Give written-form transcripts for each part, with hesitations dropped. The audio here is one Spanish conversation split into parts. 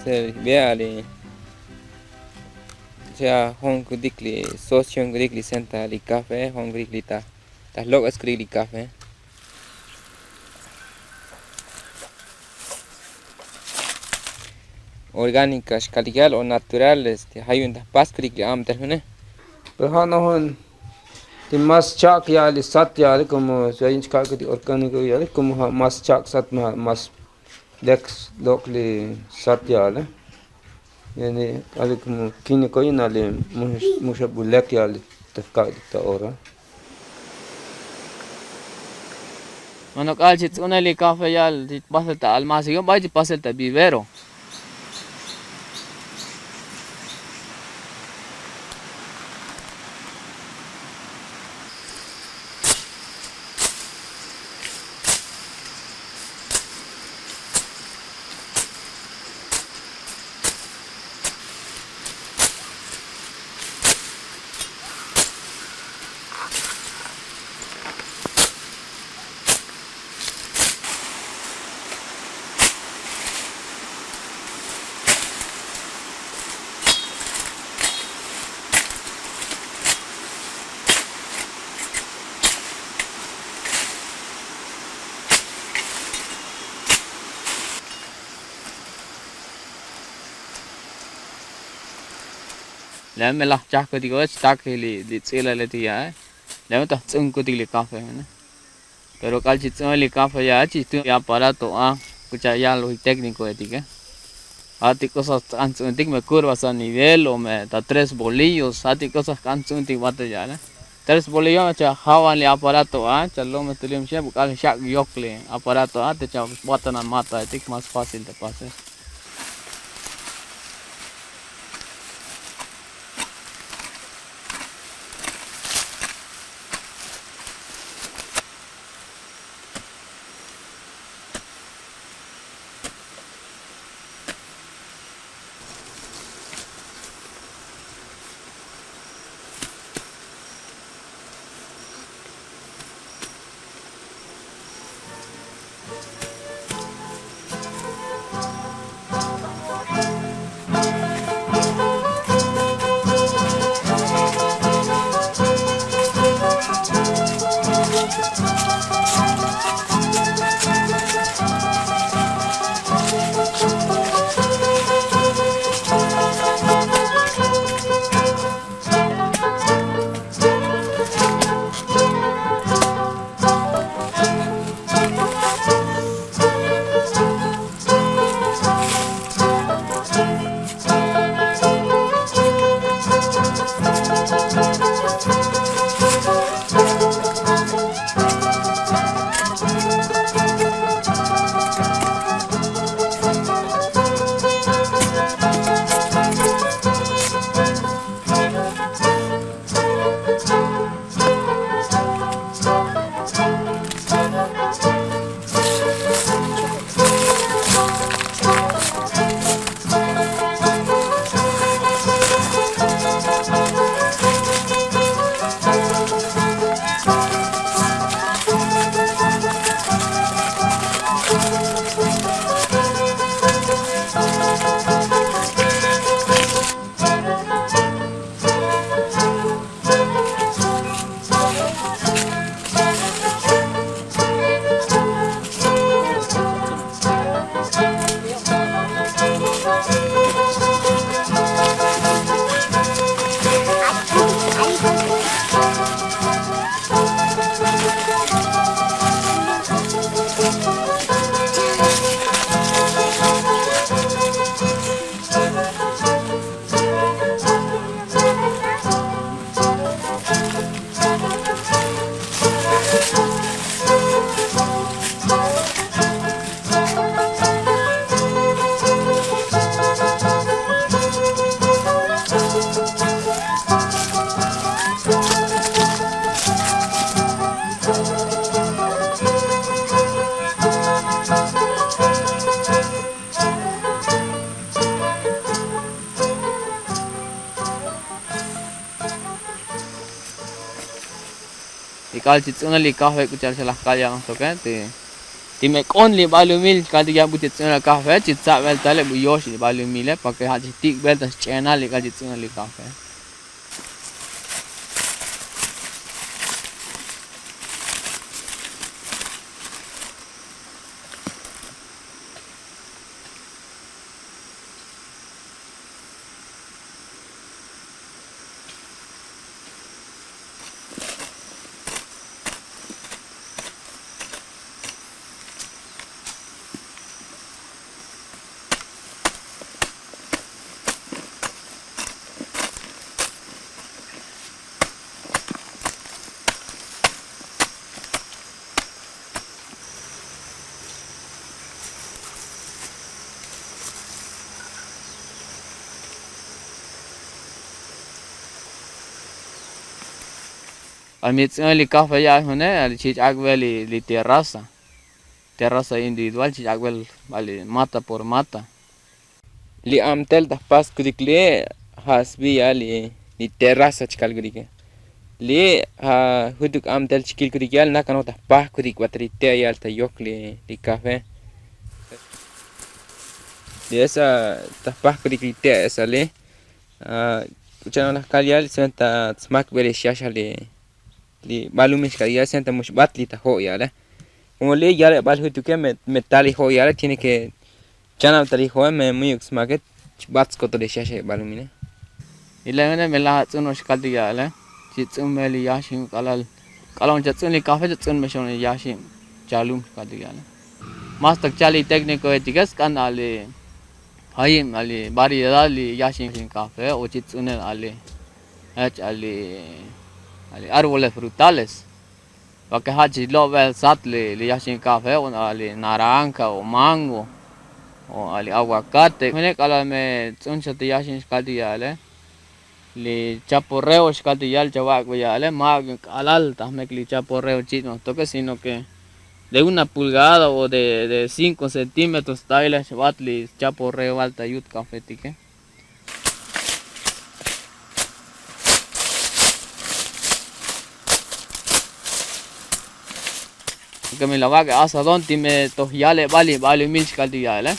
se vea ali ya hong dikli socio dikli senta li café hong dikli ta log escri li café orgánicas caligal o naturales hay un pascri que am termine pero no hon ti mas chak ya li sat ya como se hay chak di orgánico ya como mas chak sat mas lex lokli sat ya le yani ali como kini ko ina le musha bulek ya li tafka ta ora Bueno, calchit una li café ya pasa ta almacén, vaya pasa ta vivero. Lẽ me la chắc cái gì đó chắc cái li xela le tia lẽ me ta chung cái li café ne pero calchit una li café ya chi tu ya aparato escucha ya lo técnico de tica ati cosas antes me curvas a nivel o me da tres bolillos ati cosas antes bate ya ne tres bolillos me cha hawan li aparato chalo me tulim che bucal shak yokle aparato te cha botan an mata tik más fácil de pasar. Y calchit una li café escucharse las calles no toquete Time only balumil kali ya butit tsena kafe chitsa bel tale bu yosh balumil pakai haji tik bel tas chena le kali tsena le kafe. Amit li kafe ya hone ali chich agweli li terraza. Terraza individual chich agwel ali mata por mata. Li amtel ta pas kudikle hasbi ya li terraza chikal kudike. Li huduk amtel chikil kudikyal nakano ta pas kudik watrite ya ta yok li kafe. Li esa ta pas kudik li te esa li. Kuchano las kalial senta smak bele shasha li balumis kalial senta mush batli ta ho ya la. Como le ya le bal hutuke metali ho ya la tiene que chana tali ho me muyuk smaket bats ko to de shasha balumine. Ilangane mela tsuno shkalti ya la. Chitsum meli yashim kalon chatsun li kafe chatsun meshon yashim chalum shkalti ya la. Mas tak chali tekniko etigas kan ali hayim ali variedad li yashim kafe o chitsunen ali ali árboles frutales. Porque hachi lo vel satle li yashin café o ali naranja o mango o ali aguacate. Mene kala me tsuncha te yashin shkalti yale. Li chaporreo shkalti yal chawak yale mag alal tahmek li chaporreo chino toque sino que de 1 pulgada o de 5 centímetros taila shabat li chaporreo alta yut café tique. Que me la va que asadón time to yale vale mil shkalti yale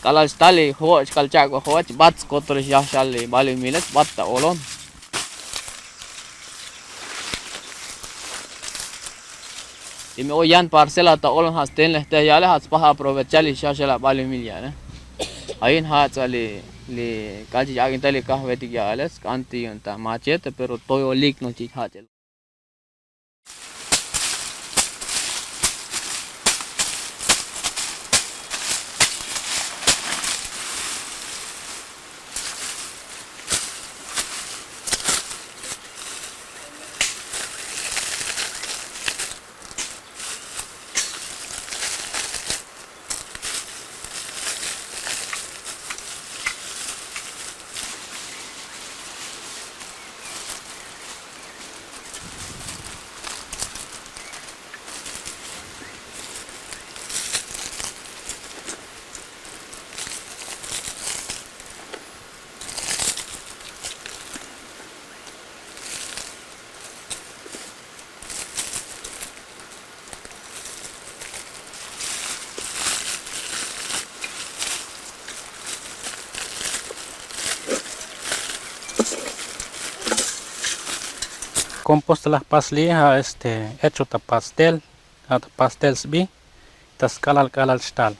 kalal stali ho shkal chak ho bats kotor ya shale vale mil batta olon time o yan parcela ta olon hasten lehte yale has pa aprovechar y shashala vale mil yale ayin ha chali li kaji agin tali kahve ti yale kanti unta machete pero toyo lik no chi ha chel. Compost las pasli hecho ta pastel sbi tas kalal stal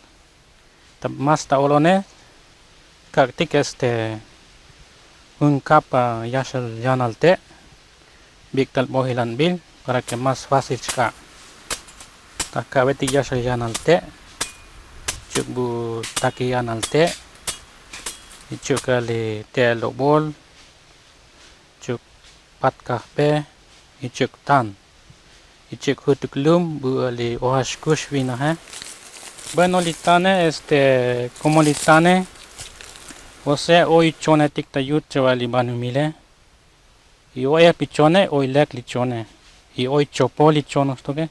ta mas ta olone kaktik un capa yashal yanalte biktal bohilan bil para que más fácil ska ta kabeti yashal yanalte chukbu taki yanalte ichukali te lobol chuk pat kahpe ichuk tan ichuk hutuklum bu ali ohash kush vina hai bueno litane como litane você oi chone tikta yut chawali banu mile i oi pichone oi lek lichone i oi chopoli chonos toke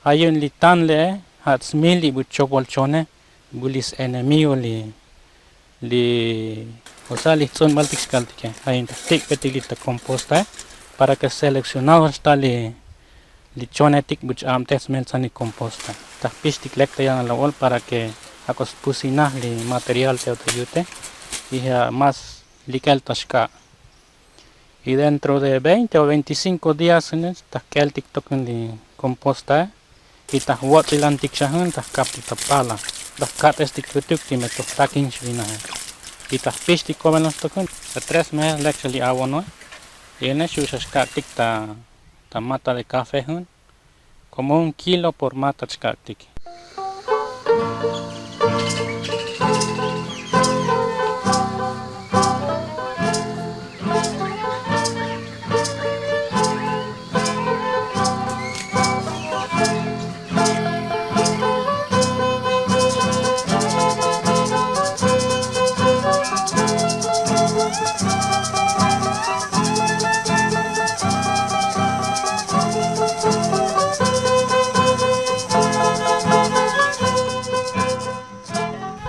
ayun litan le hat smili bu chopol chone bulis enemy li o sea, son baltic caltique. Hay un tic petilita composta para que seleccionado está lichonetik buch amtes mensani composta. Ta pistik lekta yang la ol para que acos pusina li material te otayute y más likel tashka. Y dentro de 20 o 25 días ta keltik token li composta y ta wat ilantik shahan ta kapti tapala. Ta kat estik tutuk ti meto takin shvina. Y ta pistik komenos token 3 meses lek li abono. Y en eso shka tik ta mata de café hun como 1 kilo por mata shka tik.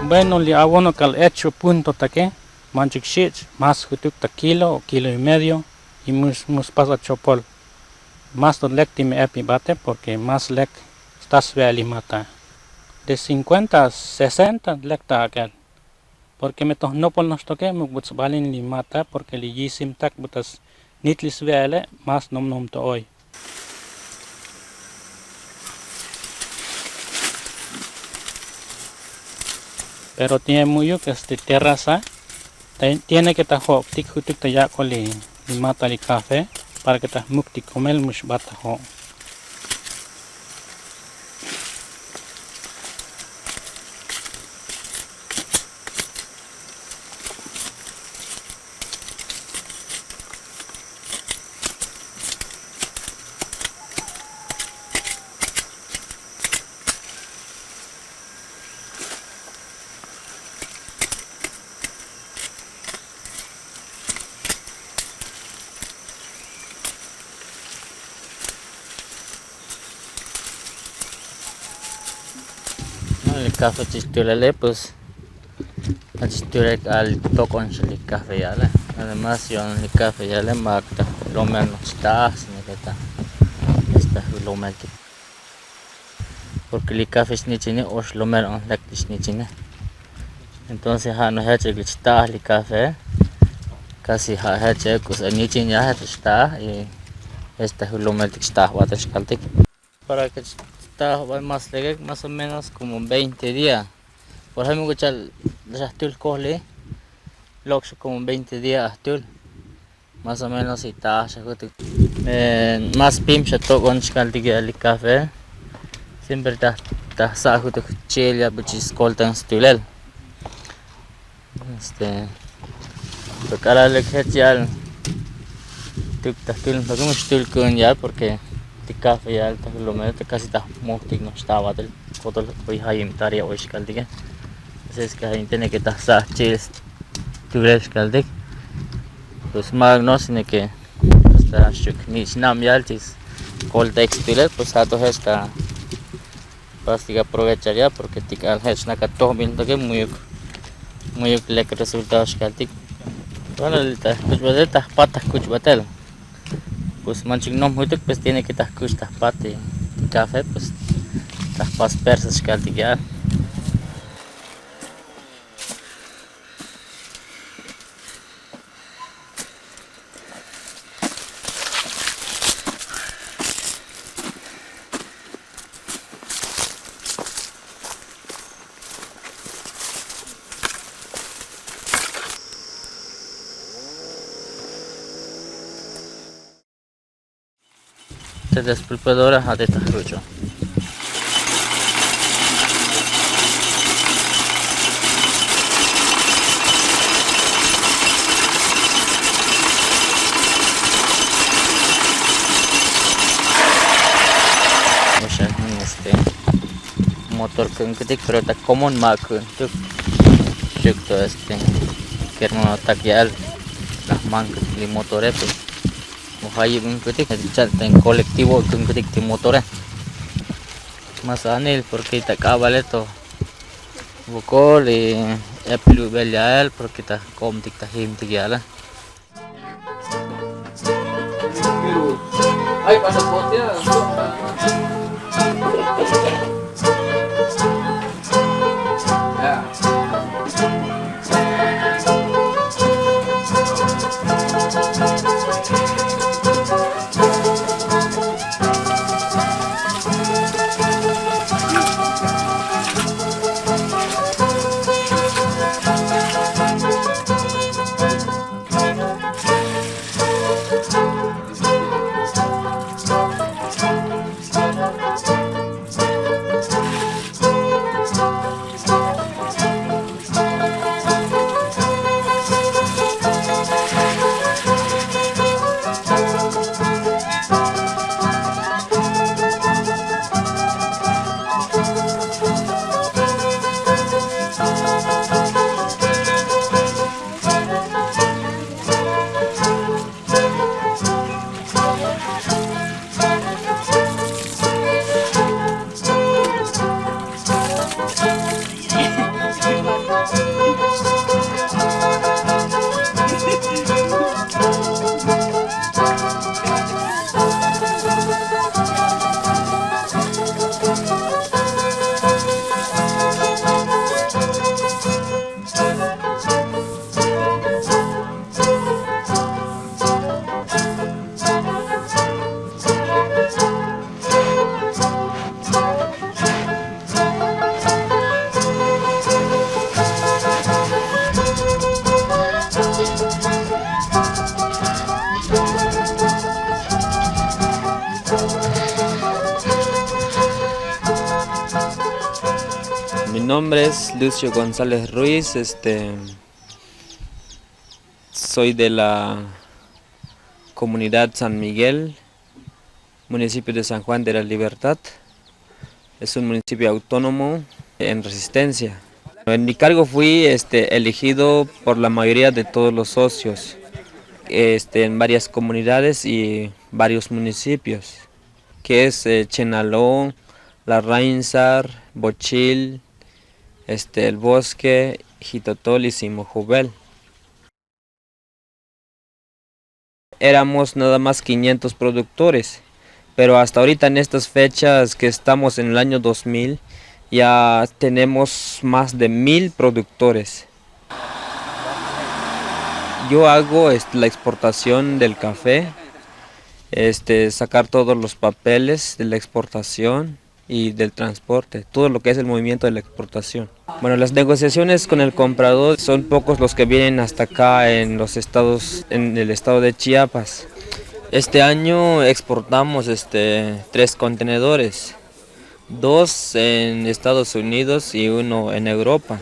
Bueno, li abono cal hecho punto taque, manchik shich, más hutuk ta kilo o kilo y medio, y mus pasa chopol. Más do lek me epi bate, porque más lek stas veli mata. De 50 a 60 lek ta aquel. Porque me tos no pol nos toque, me buts balin li mata, porque li yisim tak butas nitlis vele, más nom to hoy. Pero tiene mucho que terraza, tiene que estar tik hutuk ta ya con li mata li café para que ta mukti comel mush bata ho. El café chistulele pues chistule al tocon el café ya le además yo el café ya le magta lo menos está sin que está lo menos porque el café es ni tiene o lo menos la que ni tiene entonces no es que está el café casi es que ni tiene ya está y este lo menos está guates caltic para que está más o menos como 20 días. Por ejemplo, ya estoy cole, lo como 20 días estoy. Más o menos está más pim se toca con el café. Siempre está saco de chile, buchis coltan stulel. Porque ahora le que ya tú estoy con ya porque el café ya el lo menos casi está muerto no estaba del foto hoy hay inventaria hoy caldique es que hay tiene que estar chiles tu ves caldique pues más no sino que está shuk ni nam ya el tis col textil pues a todo esta pasti aprovechar ya porque tikal es na kato viendo que muy le resultados caldique bueno el kuch batel patas kuch batel pues manching nom hutuk pues tiene que estar custa pate café pues las pas persas caltigar te despulpadora a de tarucho motor ketik pero tak common mak untuk to kerno takyal lah mang li motore pues mohai ketik chat en colectivo ketik di motore mas anil porque tak kabal esto bukol eplu belial porque tak kom tik tahim tigiala Ay, pasaporte Mi nombre es Lucio González Ruiz, soy de la comunidad San Miguel, municipio de San Juan de la Libertad. Es un municipio autónomo en Resistencia. En mi cargo fui elegido por la mayoría de todos los socios en varias comunidades y varios municipios, que es Chenaló, La Rainsar, Bochil, El Bosque, Jitotolis y Mojubel. Éramos nada más 500 productores, pero hasta ahorita en estas fechas que estamos en el año 2000 ya tenemos más de 1000 productores. Yo hago la exportación del café, sacar todos los papeles de la exportación y del transporte, todo lo que es el movimiento de la exportación. Bueno, las negociaciones con el comprador son pocos los que vienen hasta acá en el estado de Chiapas. Este año exportamos 3 contenedores, 2 en Estados Unidos y 1 en Europa.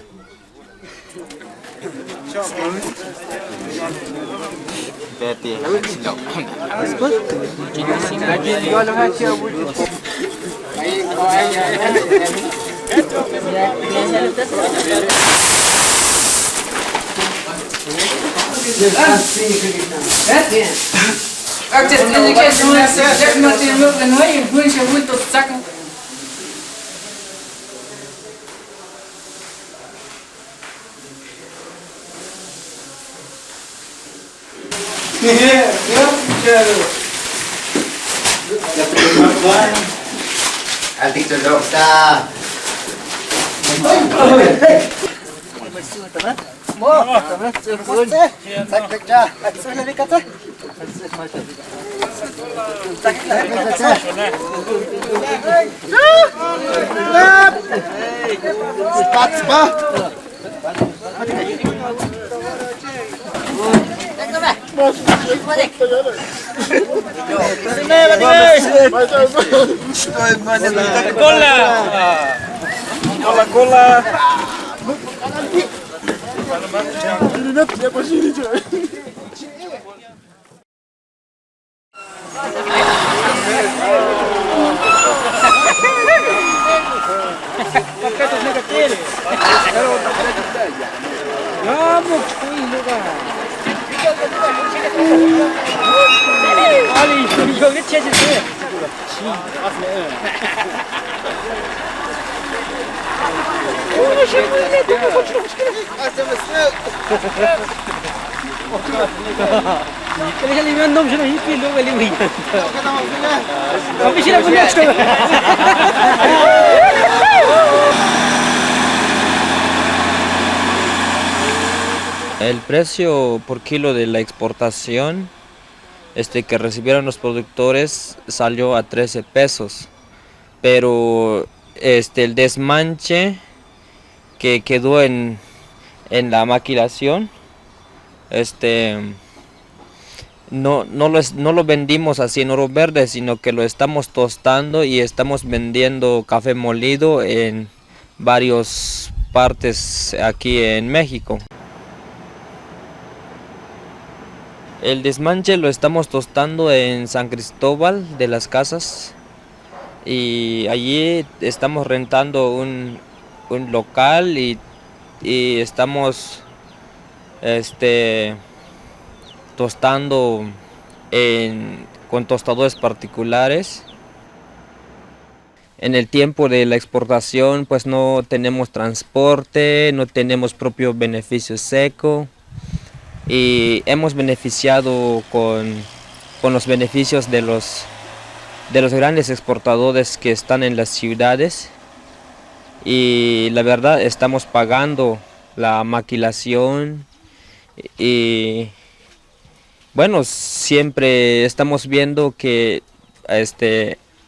El precio por kilo de la exportación que recibieron los productores salió a 13 pesos, pero el desmanche que quedó en la maquilación no lo vendimos así en oro verde, sino que lo estamos tostando y estamos vendiendo café molido en varias partes aquí en México. El desmanche lo estamos tostando en San Cristóbal de las Casas y allí estamos rentando un local y estamos tostando con tostadores particulares. En el tiempo de la exportación pues no tenemos transporte, no tenemos propio beneficio seco y hemos beneficiado con los beneficios de los grandes exportadores que están en las ciudades y la verdad estamos pagando la maquilación y bueno, siempre estamos viendo que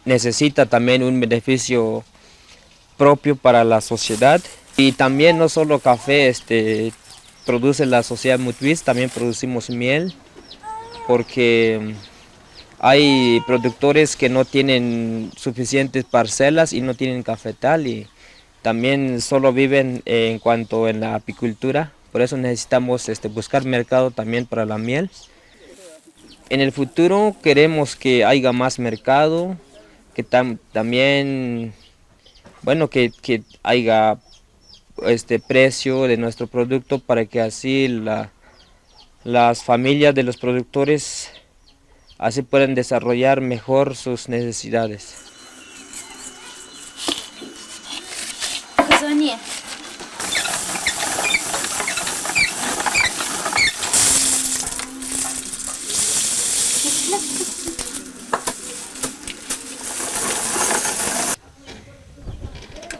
necesita también un beneficio propio para la sociedad y también no solo café produce la sociedad Mutwis, también producimos miel porque hay productores que no tienen suficientes parcelas y no tienen cafetal y también solo viven en cuanto en la apicultura, por eso necesitamos buscar mercado también para la miel. En el futuro queremos que haya más mercado, que también, bueno, que haya precio de nuestro producto para que así las familias de los productores así puedan desarrollar mejor sus necesidades.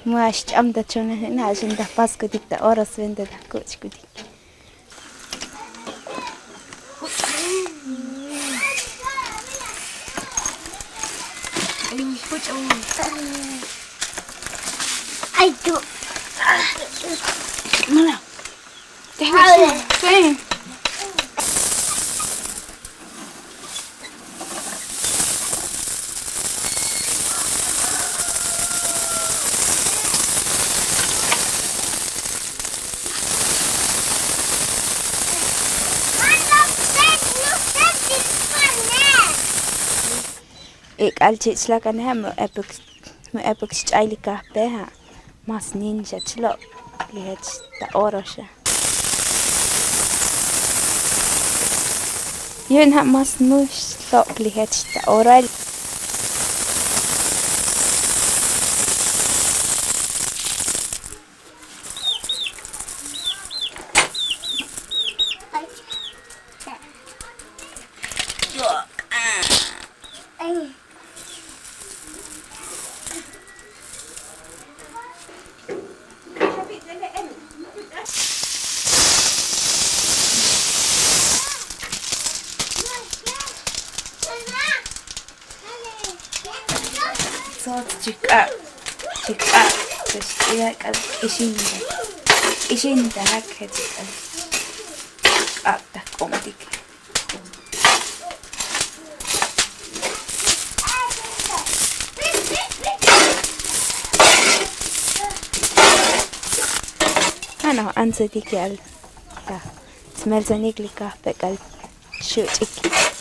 Mas am da chona na jin da pas ko dik da oras vende da coach ko dik. Ai tu. Mana? Teh. Ik altijd slag aan hem, heb ik eigenlijk bij mas ninja chlo, die het de orosje. Je hebt mas nuus slop, die het de oral. So check up, dus ik is in de hak het daar komt ik. Ano ansa dik al, ja, smells anigli ka bekal shoot ik.